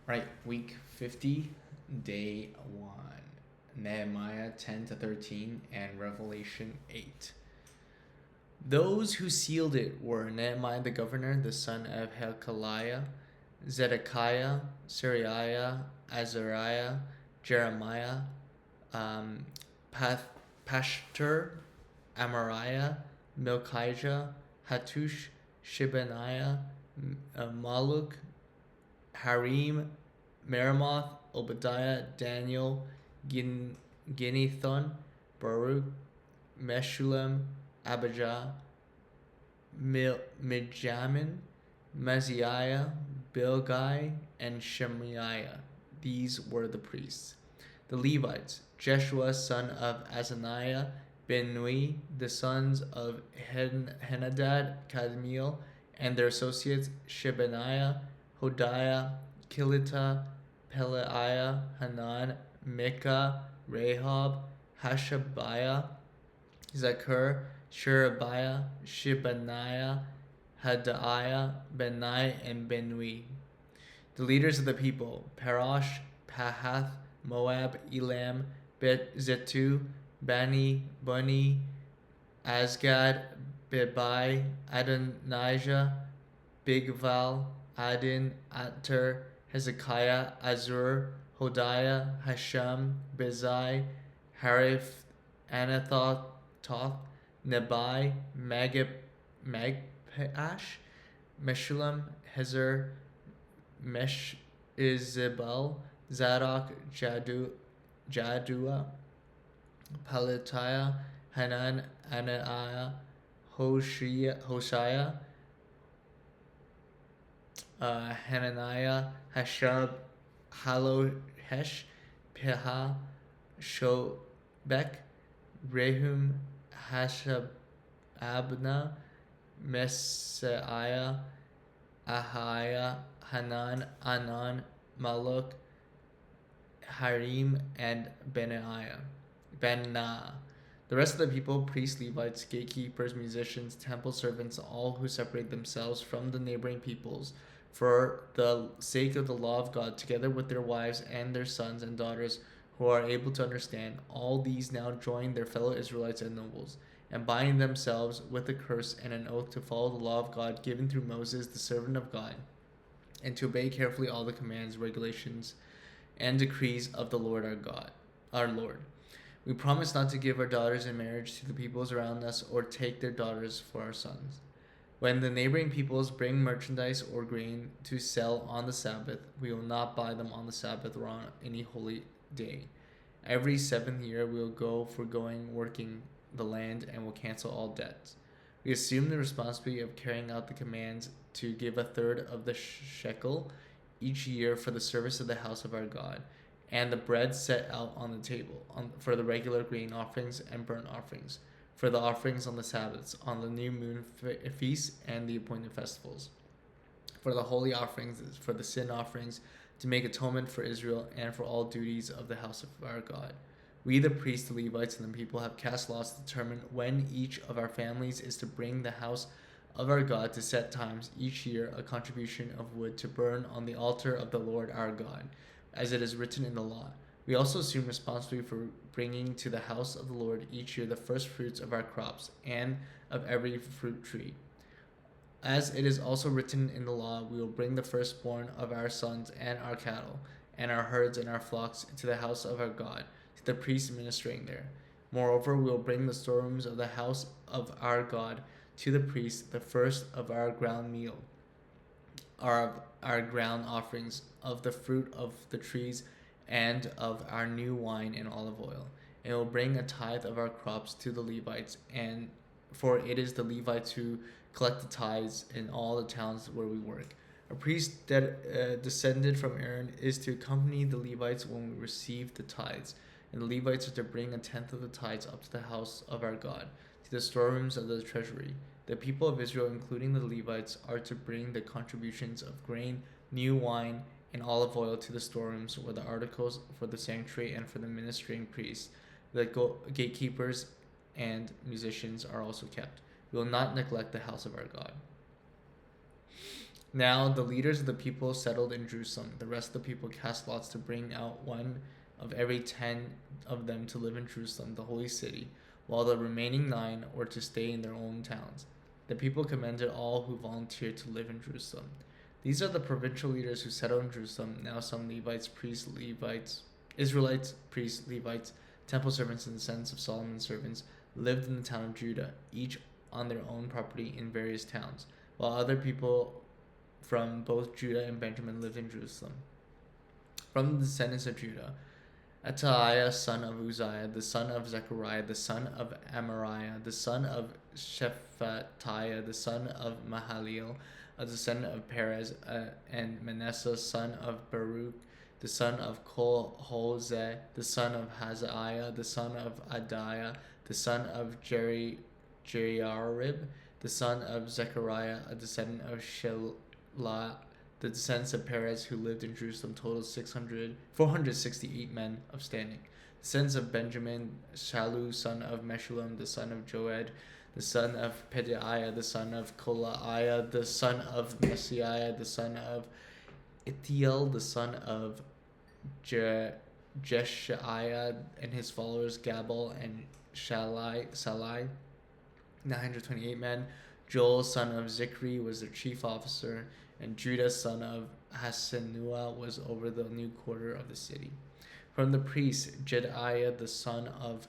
Right, week 50, day 1. Nehemiah 10 to 13 and Revelation 8. Those who sealed it were Nehemiah the governor, the son of Hilkiah, Zedekiah, Sariah, Azariah, Jeremiah, um, Pashtur, Amariah, Milkijah, Hattush, Shebaniah, Maluk, Harim, Meremoth, Obadiah, Daniel, Ginnethon, Baruch, Meshullam, Abijah, Mijamin, Maziah, Bilgai, and Shemaiah. These were the priests. The Levites, Jeshua son of Azaniah, Benui, the sons of Henadad, Kadmiel, and their associates Shebaniah, Hodiah, Kilita, Pelaiah, Hanan, Micah, Rahab, Hashabiah, Zakur, Sherebiah, Shebaniah, Hadaiah, Benai, and Benui. The leaders of the people, Parash, Pahath, Moab, Elam, Bet Zetu, Bani, Buni, Asgad, Bebai, Adonijah, Bigval, Adin, Ater, Hezekiah, Azur, Hodiah, Hashem, Bezai, Hariph, Anathoth, Nebai, Magpash, Meshullam, Hezer, Izabel, Zadok, Jadua, Pelatiah, Hanan, Anaiah, Hoshiah, Hananiah, Hashab, Halohesh, Peha, Shobek, Rehum, Hashababna, Messiah, Ahiah, Hanan, Anan, Maluk, Harim, and Benaiah. The rest of the people, priests, Levites, gatekeepers, musicians, temple servants, all who separate themselves from the neighboring peoples for the sake of the law of God, together with their wives and their sons and daughters who are able to understand, all these now join their fellow Israelites and nobles, and bind themselves with a curse and an oath to follow the law of God given through Moses, the servant of God, and to obey carefully all the commands, regulations, and decrees of the Lord our Lord. We promise not to give our daughters in marriage to the peoples around us or take their daughters for our sons. When the neighboring peoples bring merchandise or grain to sell on the Sabbath, we will not buy them on the Sabbath or on any holy day. Every 7th year we will go for working the land, and will cancel all debts. We assume the responsibility of carrying out the commands to give a third of the shekel each year for the service of the house of our God, and the bread set out on the table for the regular grain offerings and burnt offerings, for the offerings on the Sabbaths, on the new moon feasts, and the appointed festivals, for the holy offerings, for the sin offerings, to make atonement for Israel, and for all duties of the house of our God. We, the priests, the Levites, and the people, have cast lots to determine when each of our families is to bring the house of our God to set times each year a contribution of wood to burn on the altar of the Lord our God, as it is written in the law. We also assume responsibility for bringing to the house of the Lord each year the first fruits of our crops and of every fruit tree. As it is also written in the law, we will bring the firstborn of our sons and our cattle, and our herds and our flocks to the house of our God, to the priests ministering there. Moreover, we will bring the storerooms of the house of our God to the priests, the first of our ground meal, our ground offerings, of the fruit of the trees, and of our new wine and olive oil. And will bring a tithe of our crops to the Levites, and for it is the Levites who collect the tithes in all the towns where we work. A priest that descended from Aaron is to accompany the Levites when we receive the tithes, and the Levites are to bring a tenth of the tithes up to the house of our God, to the storerooms of the treasury. The people of Israel, including the Levites, are to bring the contributions of grain, new wine, and olive oil to the storerooms, where the articles for the sanctuary and for the ministering priests, the gatekeepers, and musicians are also kept. We will not neglect the house of our God. Now the leaders of the people settled in Jerusalem. The rest of the people cast lots to bring out one of every 10 of them to live in Jerusalem, the holy city, while the remaining 9 were to stay in their own towns. The people commended all who volunteered to live in Jerusalem. These are the provincial leaders who settled in Jerusalem. Now some Levites, priests, Levites, Israelites, priests, Levites, temple servants, and descendants of Solomon's servants lived in the town of Judah, each on their own property in various towns, while other people from both Judah and Benjamin lived in Jerusalem. From the descendants of Judah, Ataliah, son of Uzziah, the son of Zechariah, the son of Amariah, the son of Shephatiah, the son of Mahaleel, a descendant of Perez, and Manasseh, son of Baruch, the son of Kol-Hoseh, the son of Hazaiah, the son of Adiah, the son of Jeriarib, the son of Zechariah, a descendant of Shelah. The descendants of Perez who lived in Jerusalem totaled 468 men of standing. The descendants of Benjamin, Shalu, son of Meshullam, the son of Joed, the son of Pedaiah, the son of Kolaiah, the son of Messiah, the son of Itiel, the son of Jeshiah, and his followers Gabal and Salai, 928 men. Joel, son of Zikri, was their chief officer, and Judah, son of Hasenua, was over the new quarter of the city. From the priests, Jediah, the son of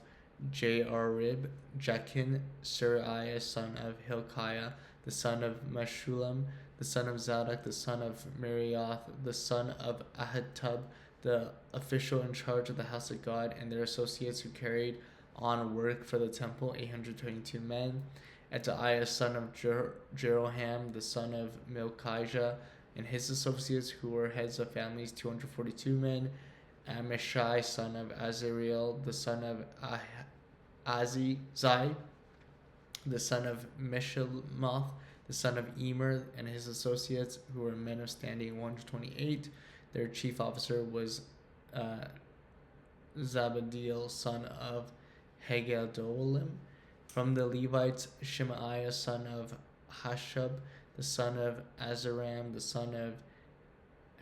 Jaarib, Jachin, Suriah, son of Hilkiah, the son of Meshullam, the son of Zadok, the son of Merioth, the son of Ahitub, the official in charge of the house of God, and their associates who carried on work for the temple, 822 men. Etaiah, son of Jeroham, the son of Milchijah, and his associates who were heads of families, 242 men. Amishai, son of Azariel, the son of Azizai, the son of Meshilemoth, the son of Emer, and his associates who were men of standing, 128. Their chief officer was Zabadiel, son of Hagedolim. From the Levites, Shemaiah, son of Hashab, the son of Azaram, the son of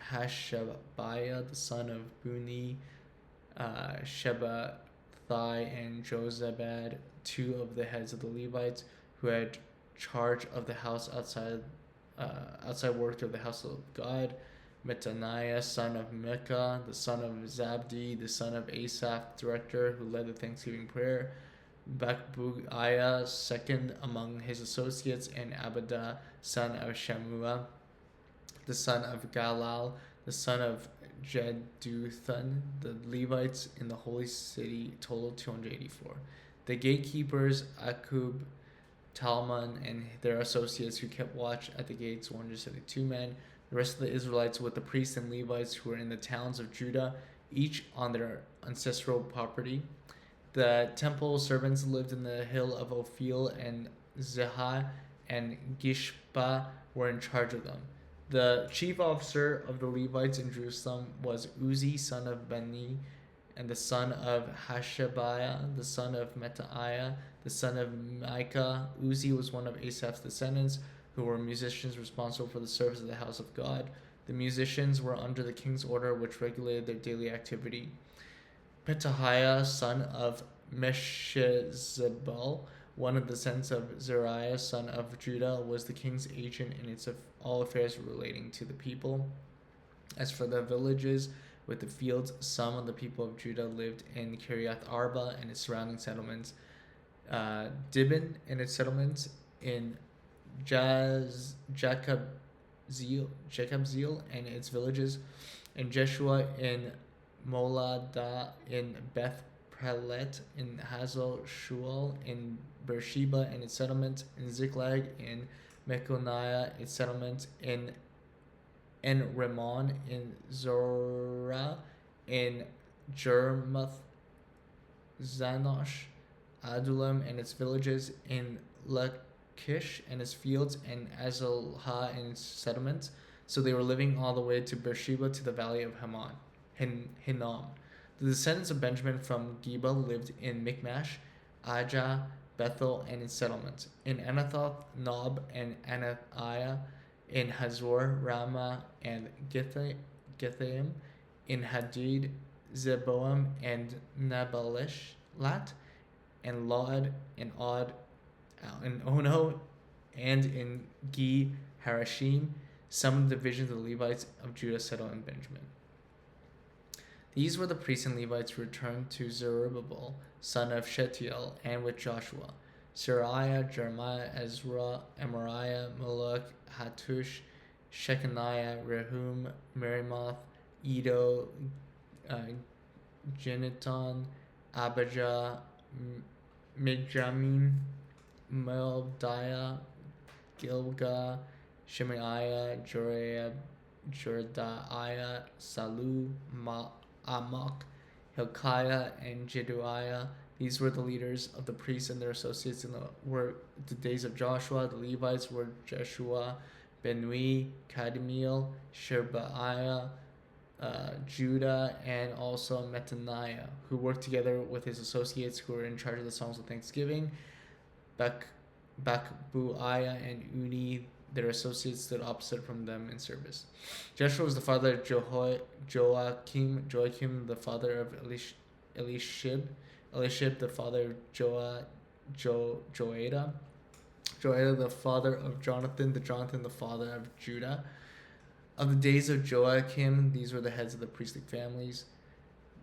Hashabiah, the son of Buni, Shebathai, and Jozabad, 2 of the heads of the Levites who had charge of the house outside work of the house of God. Metaniah, son of Micah, the son of Zabdi, the son of Asaph, director, who led the Thanksgiving prayer. Bakbukiah, second among his associates, and Abidah, son of Shammua, the son of Galal, the son of Jeduthun. The Levites in the holy city totaled 284. The gatekeepers, Akub, Talmon, and their associates who kept watch at the gates, 172 men. The rest of the Israelites with the priests and Levites who were in the towns of Judah, each on their ancestral property. The temple servants lived in the hill of Ophel, and Zehah and Gishpa were in charge of them. The chief officer of the Levites in Jerusalem was Uzi, son of Bani, and the son of Hashabiah, the son of Metaiah, the son of Micah. Uzi was one of Asaph's descendants, who were musicians responsible for the service of the house of God. The musicians were under the king's order, which regulated their daily activity. Petahiah, son of Meshezabel, one of the sons of Zariah, son of Judah, was the king's agent in all affairs relating to the people. As for the villages with the fields, some of the people of Judah lived in Kiriath Arba and its surrounding settlements, Dibon and its settlements, in Jacobzeel and its villages, and Jeshua in Moladah, in Beth Pelet, in Hazel Shual, in Beersheba and its settlement, in Ziklag, in Mekoniah, its settlement, in Rimmon, in Zorah, in Jermuth, Zanosh, Adullam and its villages, in Lachish and its fields, and Azalha and its settlements. So they were living all the way to Beersheba, to the valley of Hinnom. The descendants of Benjamin from Geba lived in Michmash, Ajah, Bethel, and its settlements, in Anathoth, Nob, and Anathiah, in Hazor, Ramah, and Githaim, in Hadid, Zeboam, and Nabalishat, and Lod, and Od, in Ono, and in Gi Harashim. Some of the divisions of the Levites of Judah settled in Benjamin. These were the priests and Levites who returned to Zerubbabel, son of Shealtiel, and with Joshua: Seraiah, Jeremiah, Ezra, Amariah, Maluk, Hattush, Shechaniah, Rehum, Merimoth, Edo, uh, Gineton, Abijah, Mijamin, Meldiah, Gilgal, Shemaiah, Jordaiah, Salu, Amok, Hilkiah, and Jeduiah. These were the leaders of the priests and their associates in the days of Joshua. The Levites were Jeshua, Benui, Kadmiel, Sherebiah, Judah, and also Mattaniah, who worked together with his associates who were in charge of the songs of thanksgiving. Bakbuiah and Uni, their associates, stood opposite from them in service. Jeshua was the father of Joachim the father of Elishib the father of Joada the father of Jonathan the father of Judah. Of the days of Joachim, these were the heads of the priestly families.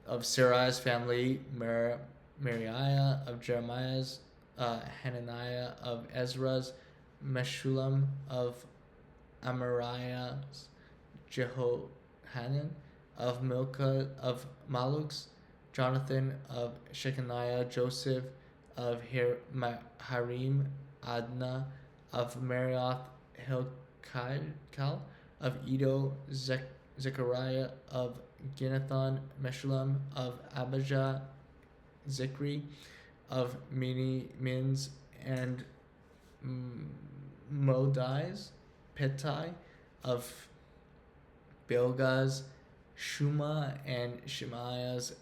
Of Seraiah's family, Meriah. Of Jeremiah's, Hananiah. Of Ezra's, Meshullam. Of Amariah's, Jehohanan. Of Maluk's, Jonathan. Of Shechaniah, Joseph. Of Harim, Adnah. Of Marioth, Hilkiah. Of Edo, Zechariah. Of Ginnethon, Meshullam. Of Abijah, Zikri. Of Mins and Modais, Petai. Of Bilgaz, Shuma, and Shemaiah's,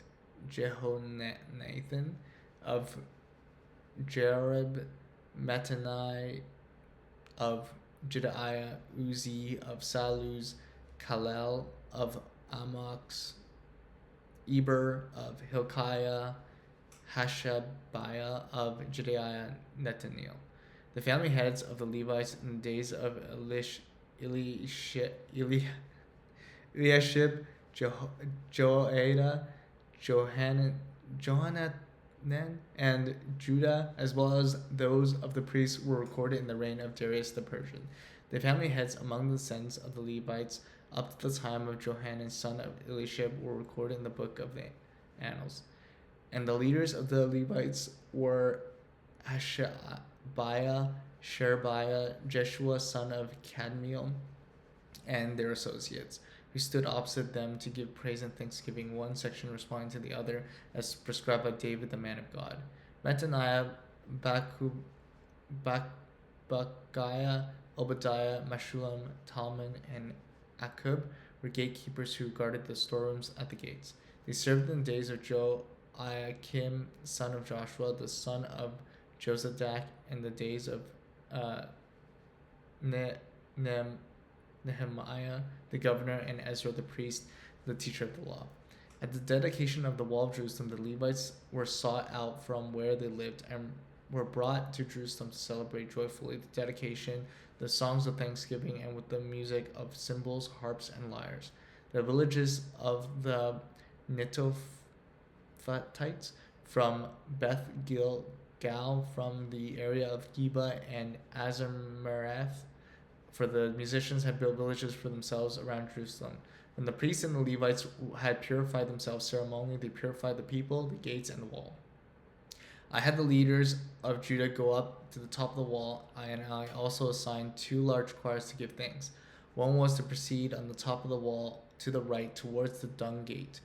Jehonathan. Of Jerib, Mattanai. Of Jedaiah, Uzi. Of Saluz, Kalel. Of Amok's, Eber. Of Hilkiah, Hashabiah. Of Jedaiah, Netaniel. The family heads of the Levites in the days of Eliashib, Joada, Johanan, and Judah, as well as those of the priests, were recorded in the reign of Darius the Persian. The family heads among the sons of the Levites up to the time of Johanan, son of Eliashib, were recorded in the book of the Annals. And the leaders of the Levites were Hashabiah, Sherebiah, Jeshua, son of Kadmiel, and their associates, who stood opposite them to give praise and thanksgiving, one section responding to the other as prescribed by David, the man of God. Mattaniah, Bakbukiah, Obadiah, Meshullam, Talmon, and Akub were gatekeepers who guarded the storerooms at the gates. They served in the days of Joachim, son of Joshua, the son of Josadak, in the days of Nehemiah the governor, and Ezra the priest, the teacher of the law. At the dedication of the wall of Jerusalem, the Levites were sought out from where they lived and were brought to Jerusalem to celebrate joyfully the dedication, the songs of thanksgiving, and with the music of cymbals, harps, and lyres. The villages of the Netophatites from Beth Gilgal, from the area of Geba and Azamarath, for the musicians had built villages for themselves around Jerusalem. When the priests and the Levites had purified themselves ceremonially, they purified the people, the gates, and the wall. I had the leaders of Judah go up to the top of the wall, and I also assigned 2 large choirs to give thanks. One was to proceed on the top of the wall to the right towards the dung gate.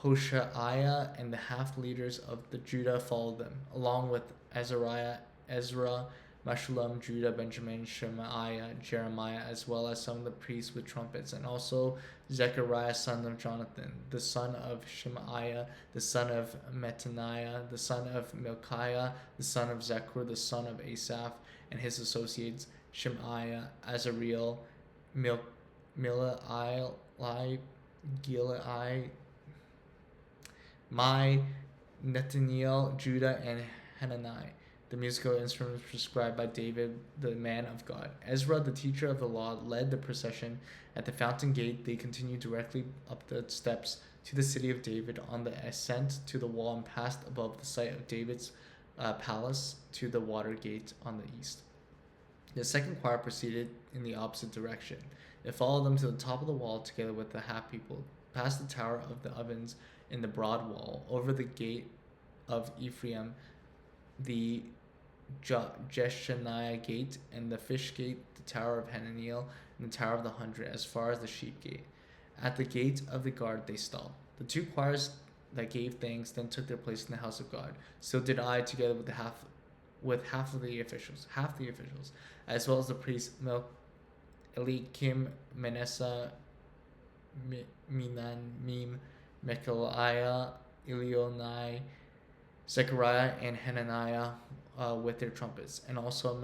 Hoshaiah and the half leaders of the Judah followed them, along with Azariah, Ezra, Meshullam, Judah, Benjamin, Shemaiah, Jeremiah, as well as some of the priests with trumpets, and also Zechariah, son of Jonathan, the son of Shemaiah, the son of Mattaniah, the son of Milkiah, the son of Zechor, the son of Asaph, and his associates, Shemaiah, Azariel, Mil- Milael, Gilai, Mai, Netaniel, Judah, and Hanani. The musical instruments prescribed by David, the man of God. Ezra, the teacher of the law, led the procession at the fountain gate. They continued directly up the steps to the city of David on the ascent to the wall and passed above the site of David's palace to the water gate on the east. The second choir proceeded in the opposite direction. It followed them to the top of the wall together with the half people, past the tower of the ovens in the broad wall, over the gate of Ephraim, the Jeshaniah gate, and the fish gate, the tower of Hananiel, and the tower of the 100, as far as the sheep gate. At the gate of the guard they stopped. The two choirs that gave thanks then took their place in the house of God. So did I, together with half the officials, as well as the priests Eliakim, Manasseh, Minanmim, Mechaliah, Elionai, Zechariah, and Hananiah with their trumpets, and also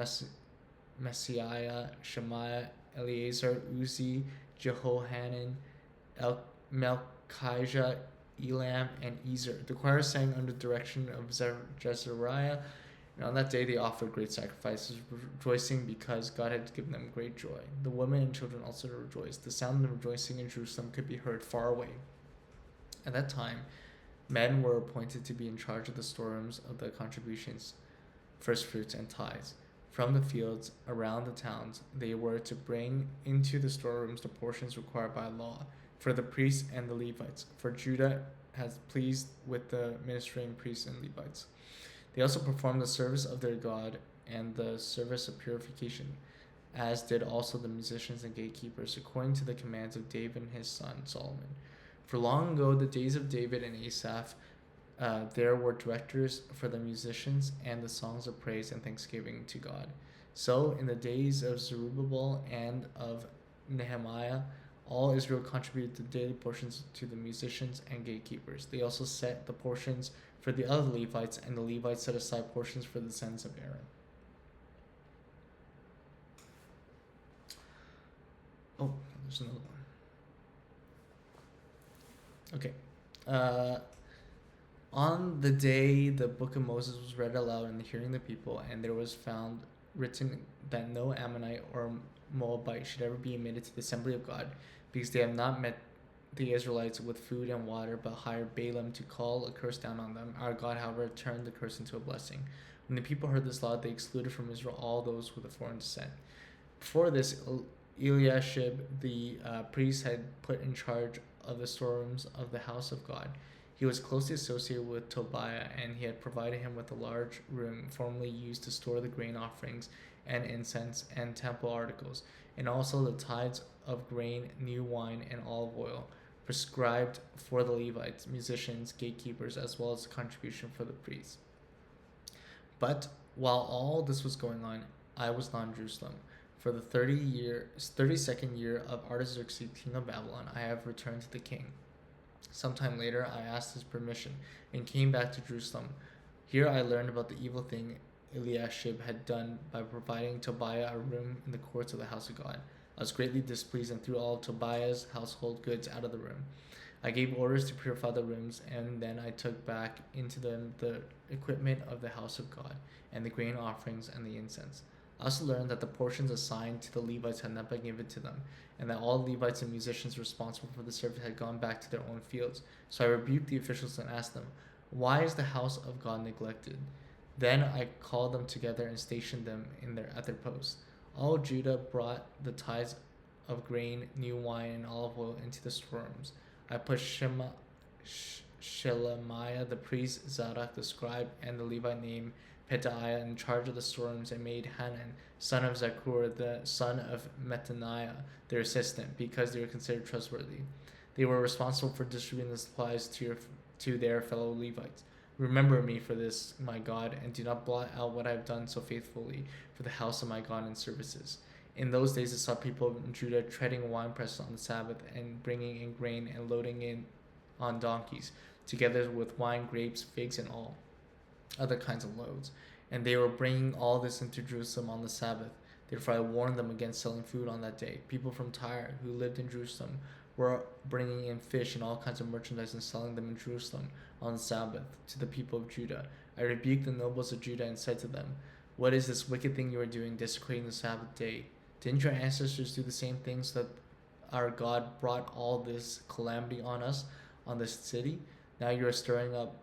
Messiah, Shemaiah, Eleazar, Uzi, Jehohanan, Melchijah, Elam, and Ezer. The choir sang under the direction of Jezariah, and on that day they offered great sacrifices, rejoicing because God had given them great joy. The women and children also rejoiced. The sound of rejoicing in Jerusalem could be heard far away. At that time, men were appointed to be in charge of the storerooms of the contributions, first fruits, and tithes. From the fields around the towns, they were to bring into the storerooms the portions required by law for the priests and the Levites, for Judah has pleased with the ministering priests and Levites. They also performed the service of their God and the service of purification, as did also the musicians and gatekeepers, according to the commands of David and his son Solomon. For long ago, the days of David and Asaph, there were directors for the musicians and the songs of praise and thanksgiving to God. So, in the days of Zerubbabel and of Nehemiah, all Israel contributed the daily portions to the musicians and gatekeepers. They also set the portions for the other Levites, and the Levites set aside portions for the sons of Aaron. Oh, there's another one. Okay. On the day the book of Moses was read aloud in the hearing of the people, and there was found written that no Ammonite or Moabite should ever be admitted to the assembly of God, because they have not met the Israelites with food and water, but hired Balaam to call a curse down on them. Our God, however, turned the curse into a blessing. When the people heard this law, they excluded from Israel all those with a foreign descent. Before this, Eliashib, the priest, had put in charge of the storerooms of the house of God. He was closely associated with Tobiah, and he had provided him with a large room formerly used to store the grain offerings and incense and temple articles, and also the tithes of grain, new wine, and olive oil, prescribed for the Levites, musicians, gatekeepers, as well as the contribution for the priests. But while all this was going on, I was not in Jerusalem. For the 32nd year of Artaxerxes, king of Babylon, I have returned to the king. Sometime later, I asked his permission and came back to Jerusalem. Here I learned about the evil thing Eliashib had done by providing Tobiah a room in the courts of the house of God. I was greatly displeased and threw all of Tobiah's household goods out of the room. I gave orders to purify the rooms, and then I took back into them the equipment of the house of God, and the grain offerings and the incense. I also learned that the portions assigned to the Levites had not been given to them, and that all Levites and musicians responsible for the service had gone back to their own fields. So I rebuked the officials and asked them, "Why is the house of God neglected?" Then I called them together and stationed them at their posts. All Judah brought the tithes of grain, new wine, and olive oil into the storerooms. I put Shelemiah the priest, Zadok the scribe, and the Levite named Pedaiah in charge of the storerooms, and made Hanan, son of Zakur, the son of Mattaniah, their assistant, because they were considered trustworthy. They were responsible for distributing the supplies to their fellow Levites. Remember me for this, my God, and do not blot out what I have done so faithfully for the house of my God in services. In those days I saw people in Judah treading wine presses on the Sabbath, and bringing in grain and loading in on donkeys, together with wine, grapes, figs, and all other kinds of loads. And they were bringing all this into Jerusalem on the Sabbath. Therefore I warned them against selling food on that day. People from Tyre who lived in Jerusalem were bringing in fish and all kinds of merchandise and selling them in Jerusalem on the Sabbath to the people of Judah. I rebuked the nobles of Judah and said to them, "What is this wicked thing you are doing, desecrating the Sabbath day? Didn't your ancestors do the same things so that our God brought all this calamity on us, on this city? Now you are stirring up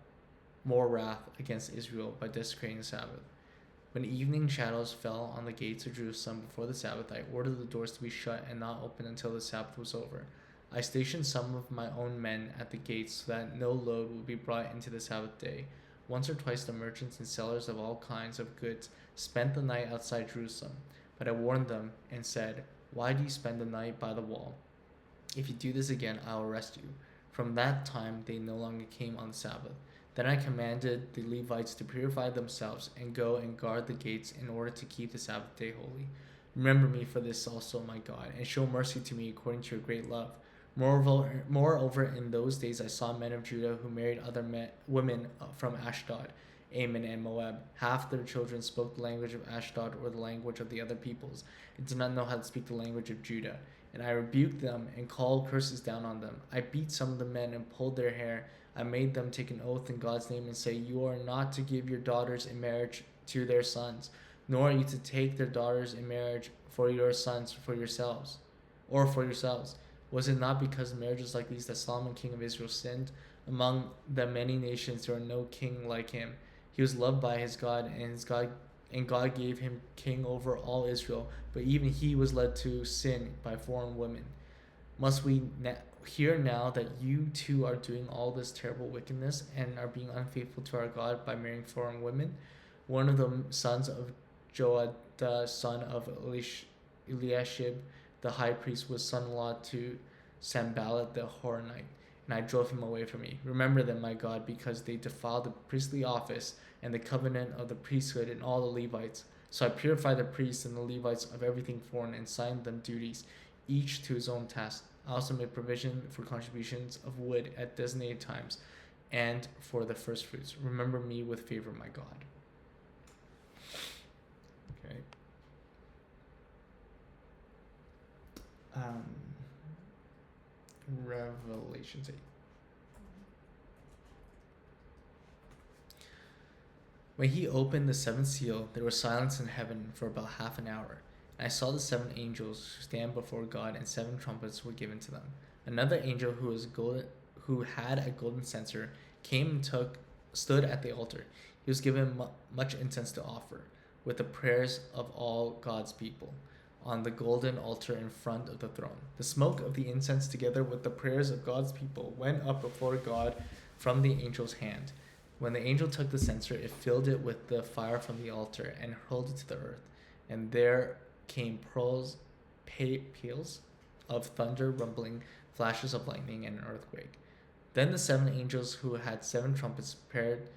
more wrath against Israel by desecrating the Sabbath." When evening shadows fell on the gates of Jerusalem before the Sabbath, I ordered the doors to be shut and not open until the Sabbath was over. I stationed some of my own men at the gates so that no load would be brought into the Sabbath day. Once or twice the merchants and sellers of all kinds of goods spent the night outside Jerusalem. But I warned them and said, "Why do you spend the night by the wall? If you do this again, I will arrest you." From that time they no longer came on the Sabbath. Then I commanded the Levites to purify themselves and go and guard the gates in order to keep the Sabbath day holy. Remember me for this also, my God, and show mercy to me according to your great love. Moreover, in those days I saw men of Judah who married other women from Ashdod, Ammon, and Moab. Half their children spoke the language of Ashdod or the language of the other peoples, and did not know how to speak the language of Judah. And I rebuked them and called curses down on them. I beat some of the men and pulled their hair. I made them take an oath in God's name and say, "You are not to give your daughters in marriage to their sons, nor are you to take their daughters in marriage for your sons for yourselves. Was it not because of marriages like these that Solomon king of Israel sinned? Among the many nations there are no king like him. He was loved by his God, and God gave him king over all Israel, but even he was led to sin by foreign women. Must we hear now that you too are doing all this terrible wickedness and are being unfaithful to our God by marrying foreign women?" One of the sons of Joiada, son of Eliashib, the high priest, was son-in-law to Sanballat the Horonite, and I drove him away from me. Remember them, my God, because they defiled the priestly office and the covenant of the priesthood and all the Levites. So I purified the priests and the Levites of everything foreign and assigned them duties, each to his own task. I also made provision for contributions of wood at designated times and for the first fruits. Remember me with favor, my God. Okay. Revelations 8. When he opened the seventh seal, there was silence in heaven for about half an hour. And I saw the 7 angels stand before God, and 7 trumpets were given to them. Another angel who had a golden censer came and stood at the altar. He was given much incense to offer, with the prayers of all God's people, on the golden altar in front of the throne. The smoke of the incense, together with the prayers of God's people, went up before God from the angel's hand. When the angel took the censer, it filled it with the fire from the altar and hurled it to the earth. And there came peals of thunder, rumbling, flashes of lightning, and an earthquake. Then the 7 angels who had 7 trumpets prepared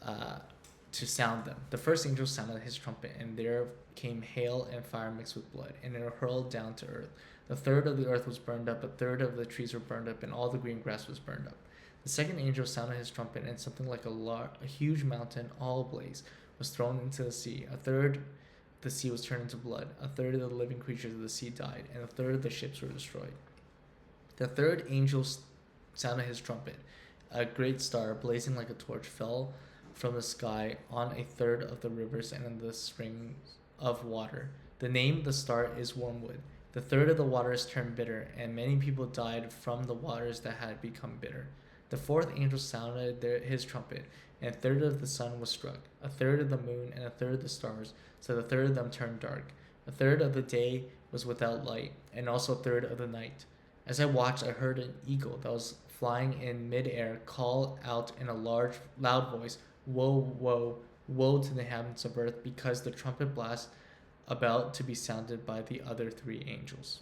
to sound them. The first angel sounded his trumpet, and there came hail and fire mixed with blood, and it hurled down to earth. A third of the earth was burned up, a third of the trees were burned up, and all the green grass was burned up. The second angel sounded his trumpet, and something like a huge mountain, all ablaze, was thrown into the sea. A third of the sea was turned into blood. A third of the living creatures of the sea died, and a third of the ships were destroyed. The third angel sounded his trumpet. A great star, blazing like a torch, fell from the sky on a third of the rivers and in the springs of water. The name of the star is Wormwood. The third of the waters turned bitter, and many people died from the waters that had become bitter. The fourth angel sounded his trumpet, and a third of the sun was struck, a third of the moon, and a third of the stars, so the third of them turned dark. A third of the day was without light, and also a third of the night. As I watched, I heard an eagle that was flying in mid-air call out in a loud voice, "Woe, woe, woe to the inhabitants of earth, because the trumpet blast about to be sounded by the other 3 angels."